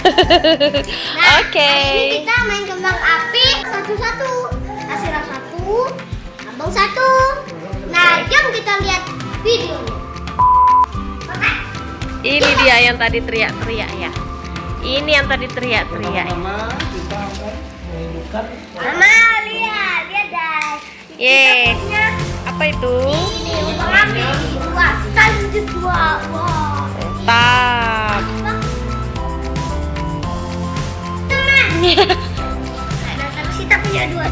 Nah, Oke. hari ini kita main kembang api satu-satu. Asira satu, abang satu. Nah, jom kita lihat videonya. Oke. Ini dia yang tadi teriak-teriak ya. Ini yang tadi teriak-teriak. Pertama kita akan menghidupkan Mama, lihat, lihat guys. Yeay. Kita punya Apa itu? ini kembang api. Wah, sekaligus wah. Mantap. Nah, terus kita punya dua.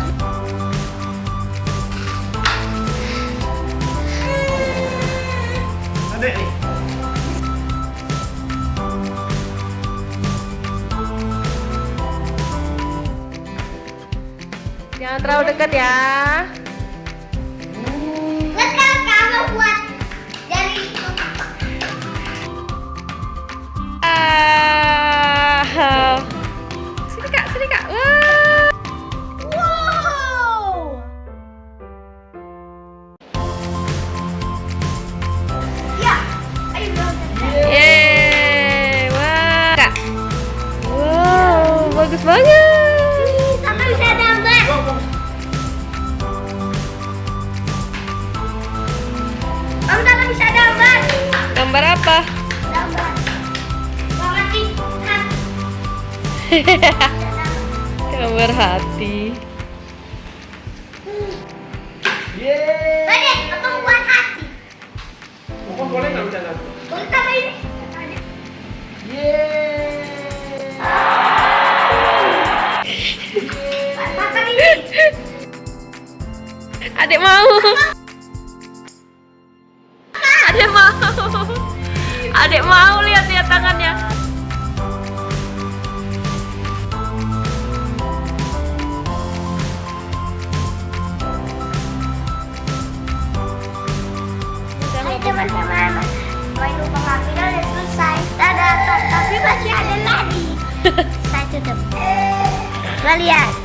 adek nih. Jangan terlalu dekat ya. Lihat kalau kamu buat dari itu. Sini kak, sini kak. Wah. Wow. Ya, ayo dong. Yeay. Wah. Kak. Wow, bagus banget. Sampai bisa gambar. Kamu tak bisa gambar. Gambar apa? Gambar. Mengerti? Gambar hati. Yeay. Tadi apa buat hati? Pokok boleh nggak bercanda? Boleh tambah ini? Yeay. Makan ini. Adek mau. Adek mau. Adek mau lihat-lihat tangannya. Hai teman-teman, main lubang api udah selesai. Dadah, tapi masih ada lagi. Saya tutup. Lihat.